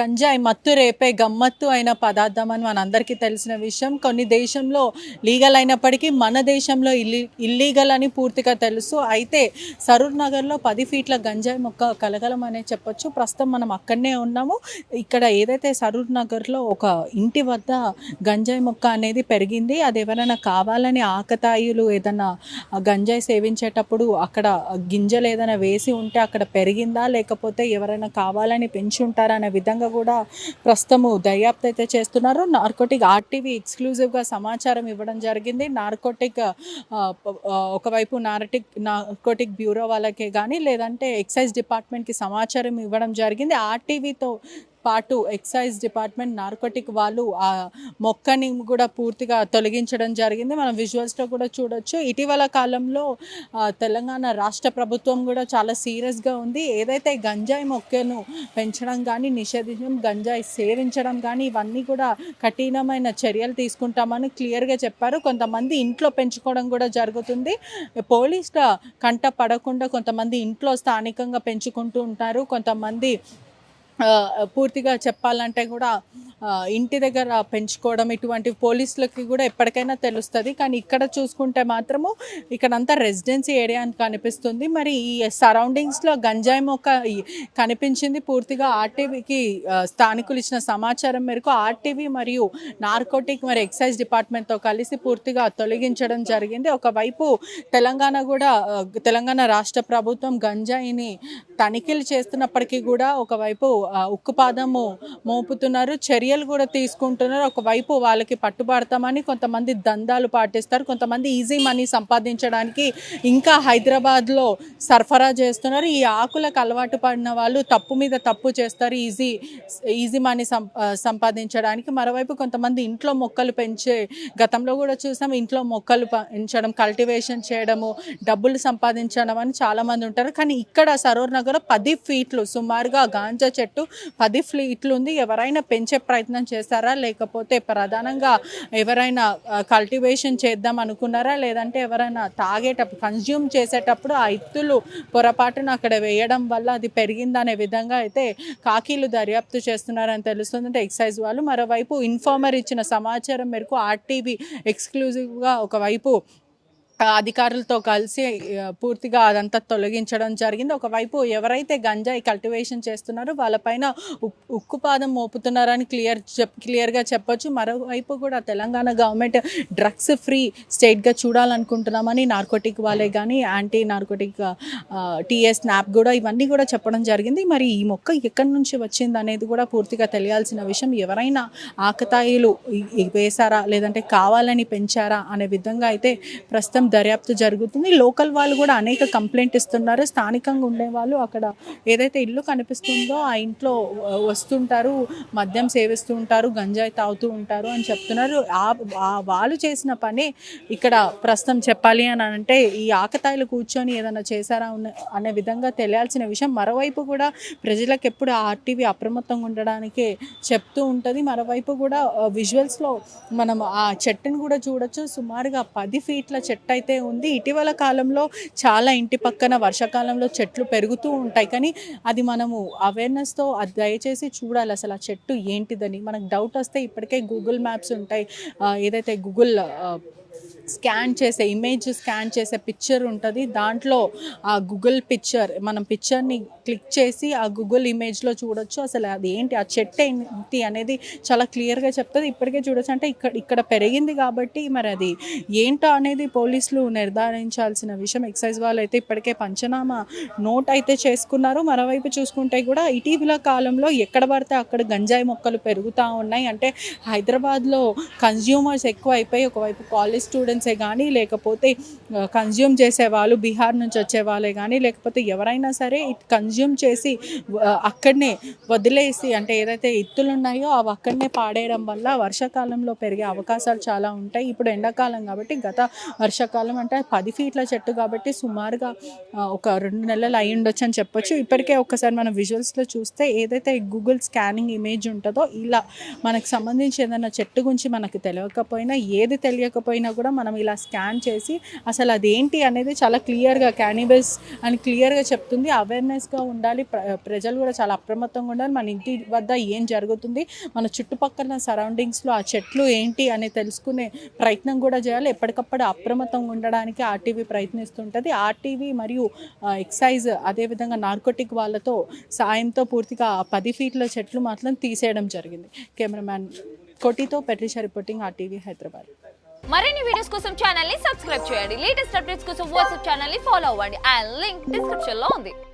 గంజాయి మత్తు రేపే గమ్మత్తు అయిన పదార్థం అని మనందరికీ తెలిసిన విషయం. కొన్ని దేశంలో లీగల్ అయినప్పటికీ మన దేశంలో ఇల్లీగల్ అని పూర్తిగా తెలుసు. అయితే సరూర్ నగర్లో 10 ఫీట్ల గంజాయి మొక్క కలగలం అనే చెప్పొచ్చు. ప్రస్తుతం మనం అక్కడనే ఉన్నాము. ఇక్కడ ఏదైతే సరూర్ నగర్లో ఒక ఇంటి వద్ద గంజాయి మొక్క అనేది పెరిగింది. అది ఎవరైనా కావాలని ఆకతాయిలు ఏదైనా గంజాయి సేవించేటప్పుడు అక్కడ గింజలు ఏదైనా వేసి ఉంటే అక్కడ పెరిగిందా, లేకపోతే ఎవరైనా కావాలని పెంచి ఉంటారా అనే విధంగా కూడా ప్రస్తుతము దర్యాప్తు అయితే చేస్తున్నారు. నార్కోటిక్ ఆర్టీవీ ఎక్స్క్లూజివ్గా సమాచారం ఇవ్వడం జరిగింది. ఒకవైపు నార్కోటిక్ బ్యూరో వాళ్ళకే కానీ లేదంటే ఎక్సైజ్ డిపార్ట్మెంట్కి సమాచారం ఇవ్వడం జరిగింది. ఆర్టీవీతో పాటు ఎక్సైజ్ డిపార్ట్మెంట్ నార్కోటిక్ వాళ్ళు ఆ మొక్కని కూడా పూర్తిగా తొలగించడం జరిగింది. మనం విజువల్స్లో కూడా చూడొచ్చు. ఇటీవల కాలంలో తెలంగాణ రాష్ట్ర ప్రభుత్వం కూడా చాలా సీరియస్గా ఉంది. ఏదైతే గంజాయి మొక్కను పెంచడం కానీ నిషేధించడం, గంజాయి సేవించడం కానీ ఇవన్నీ కూడా కఠినమైన చర్యలు తీసుకుంటామని క్లియర్గా చెప్పారు. కొంతమంది ఇంట్లో పెంచుకోవడం కూడా జరుగుతుంది. పోలీసుల కంట పడకుండా కొంతమంది ఇంట్లో స్థానికంగా పెంచుకుంటూ ఉంటారు. కొంతమంది పూర్తిగా చెప్పాలంటే కూడా ఇంటి దగ్గర పెంచుకోవడం ఇటువంటి పోలీసులకి కూడా ఎప్పటికైనా తెలుస్తుంది. కానీ ఇక్కడ చూసుకుంటే మాత్రము ఇక్కడంతా రెసిడెన్సీ ఏరియా అని కనిపిస్తుంది. మరి ఈ సరౌండింగ్స్లో గంజాయి మొక్క కనిపించింది. పూర్తిగా ఆర్టీవీకి స్థానికులు ఇచ్చిన సమాచారం మేరకు ఆర్టీవీ మరియు నార్కోటిక్ మరి ఎక్సైజ్ డిపార్ట్మెంట్తో కలిసి పూర్తిగా తొలగించడం జరిగింది. ఒకవైపు తెలంగాణ రాష్ట్ర ప్రభుత్వం గంజాయిని తనిఖీలు చేస్తున్నప్పటికీ కూడా ఒకవైపు ఉక్కుపాదము మోపుతున్నారు, చర్యలు కూడా తీసుకుంటున్నారు. ఒకవైపు వాళ్ళకి పట్టుబడతామని కొంతమంది దందాలు పాటిస్తారు, కొంతమంది ఈజీ మనీ సంపాదించడానికి ఇంకా హైదరాబాద్లో సరఫరా చేస్తున్నారు. ఈ ఆకులకు అలవాటు పడిన వాళ్ళు తప్పు మీద తప్పు చేస్తారు ఈజీ మనీ సంపాదించడానికి. మరోవైపు కొంతమంది ఇంట్లో మొక్కలు పెంచే గతంలో కూడా చూసాం. ఇంట్లో మొక్కలు పెంచడం, కల్టివేషన్ చేయడము, డబ్బులు సంపాదించడం అని చాలామంది ఉంటారు. కానీ ఇక్కడ సరూర్ నగర్ 10 ఫీట్లు సుమారుగా గాంజా చెట్టు 10 ఫీట్లు ఉంది. ఎవరైనా పెంచే ప్రయత్నం చేస్తారా, లేకపోతే ప్రధానంగా ఎవరైనా కల్టివేషన్ చేద్దాం అనుకున్నారా, లేదంటే ఎవరైనా తాగేటప్పుడు కన్జ్యూమ్ చేసేటప్పుడు ఆ ఇత్తులు పొరపాటున అక్కడ వేయడం వల్ల అది పెరిగిందనే విధంగా అయితే కాకీలు దర్యాప్తు చేస్తున్నారని తెలుస్తుంది అంటే ఎక్సైజ్ వాళ్ళు. మరోవైపు ఇన్ఫార్మర్ ఇచ్చిన సమాచారం మేరకు ఆర్టీవీ ఎక్స్క్లూజివ్గా ఒకవైపు అధికారులతో కలిసి పూర్తిగా అదంతా తొలగించడం జరిగింది. ఒకవైపు ఎవరైతే గంజాయి కల్టివేషన్ చేస్తున్నారో వాళ్ళపైన ఉక్కుపాదం మోపుతున్నారని క్లియర్గా చెప్పొచ్చు. మరోవైపు కూడా తెలంగాణ గవర్నమెంట్ డ్రగ్స్ ఫ్రీ స్టేట్గా చూడాలనుకుంటున్నామని నార్కోటిక్ వాళ్ళే కానీ యాంటీ నార్కోటిక్ టీఎస్ స్నాప్ కూడా ఇవన్నీ కూడా చెప్పడం జరిగింది. మరి ఈ మొక్క ఎక్కడి నుంచి వచ్చింది అనేది కూడా పూర్తిగా తెలియాల్సిన విషయం. ఎవరైనా ఆకతాయిలు వేశారా, లేదంటే కావాలని పెంచారా అనే విధంగా అయితే ప్రస్తుతం దర్యాప్తు జరుగుతుంది. లోకల్ వాళ్ళు కూడా అనేక కంప్లైంట్ ఇస్తున్నారు. స్థానికంగా ఉండేవాళ్ళు అక్కడ ఏదైతే ఇల్లు కనిపిస్తుందో ఆ ఇంట్లో వస్తుంటారు, మద్యం సేవిస్తూ ఉంటారు, గంజాయి తాగుతూ ఉంటారు అని చెప్తున్నారు. వాళ్ళు చేసిన పని ఇక్కడ ప్రస్తుతం చెప్పాలి అని అంటే ఈ ఆకతాయిలు కూర్చొని ఏదైనా చేశారా అనే విధంగా తెలియాల్సిన విషయం. మరోవైపు కూడా ప్రజలకు ఎప్పుడు ఆర్టీవీ అప్రమత్తంగా ఉండడానికి చెప్తూ ఉంటుంది. మరోవైపు కూడా విజువల్స్లో మనం ఆ చెట్టును కూడా చూడొచ్చు. సుమారుగా 10 ఫీట్ల చెట్టు అయితే ఉంది. ఇటీవల కాలంలో చాలా ఇంటి పక్కన వర్షాకాలంలో చెట్లు పెరుగుతూ ఉంటాయి. కానీ అది మనము అవేర్నెస్తో అది దయచేసి చూడాలి అసలు ఆ చెట్టు ఏంటిదని. మనకు డౌట్ వస్తే ఇప్పటికే గూగుల్ మ్యాప్స్ ఉంటాయి. ఏదైతే గూగుల్ ఇమేజ్ స్కాన్ చేసే పిక్చర్ ఉంటుంది. దాంట్లో ఆ గూగుల్ పిక్చర్ మనం పిక్చర్ని క్లిక్ చేసి ఆ గూగుల్ ఇమేజ్లో చూడొచ్చు అసలు అది ఏంటి, ఆ చెట్టు ఏంటి అనేది చాలా క్లియర్గా చెప్తుంది. ఇప్పటికే చూడొచ్చు. అంటే ఇక్కడ పెరిగింది కాబట్టి మరి అది ఏంటో అనేది పోలీసులు నిర్ధారించాల్సిన విషయం. ఎక్సైజ్ వాళ్ళు అయితే ఇప్పటికే పంచనామా నోట్ అయితే చేసుకున్నారు. మరోవైపు చూసుకుంటే కూడా ఇటీవల కాలంలో ఎక్కడ పడితే అక్కడ గంజాయి మొక్కలు పెరుగుతూ ఉన్నాయి. అంటే హైదరాబాద్లో కన్జ్యూమర్స్ ఎక్కువ అయిపోయి ఒకవైపు కాలేజ్ స్టూడెంట్సే కానీ లేకపోతే కన్జ్యూమ్ చేసే వాళ్ళు బీహార్ నుంచి వచ్చే వాళ్ళే కానీ లేకపోతే ఎవరైనా సరే కన్జ్యూమ్ చేసి అక్కడనే వదిలేసి అంటే ఏదైతే ఇత్తులు ఉన్నాయో అవి అక్కడనే పాడేయడం వల్ల వర్షాకాలంలో పెరిగే అవకాశాలు చాలా ఉంటాయి. ఇప్పుడు ఎండాకాలం కాబట్టి వర్షాకాలం అంటే 10 ఫీట్ల చెట్టు కాబట్టి సుమారుగా ఒక 2 నెలలు అయి ఉండొచ్చు అని చెప్పొచ్చు. ఇప్పటికే ఒక్కసారి మనం విజువల్స్లో చూస్తే ఏదైతే గూగుల్ స్కానింగ్ ఇమేజ్ ఉంటుందో ఇలా మనకు సంబంధించి ఏదైనా చెట్టు గురించి మనకు తెలియకపోయినా ఏది తెలియకపోయినా కూడా మనం మనం ఇలా స్కాన్ చేసి అసలు అదేంటి అనేది చాలా క్లియర్గా క్యానిబస్ అని క్లియర్గా చెప్తుంది. అవేర్నెస్గా ఉండాలి, ప్రజలు కూడా చాలా అప్రమత్తంగా ఉండాలి. మన ఇంటి వద్ద ఏం జరుగుతుంది, మన చుట్టుపక్కల సరౌండింగ్స్లో ఆ చెట్లు ఏంటి అని తెలుసుకునే ప్రయత్నం కూడా చేయాలి. ఎప్పటికప్పుడు అప్రమత్తంగా ఉండడానికి ఆర్టీవీ ప్రయత్నిస్తుంటుంది. ఆర్టీవీ మరియు ఎక్సైజ్ అదేవిధంగా నార్కోటిక్ వాళ్ళతో సాయంతో పూర్తిగా 10 ఫీట్ల చెట్లు మాత్రం తీసేయడం జరిగింది. Cameraman కోటితో పెట్రిషా reporting, RTV Hyderabad. మరిన్ని వీడియోస్ కోసం ఛానల్ ని సబ్స్క్రైబ్ చేయండి. లేటెస్ట్ అప్డేట్స్ కోసం వాట్సాప్ ఛానల్ ని ఫాలో అవ్వండి. ఆ లింక్ డిస్క్రిప్షన్ లో ఉంది.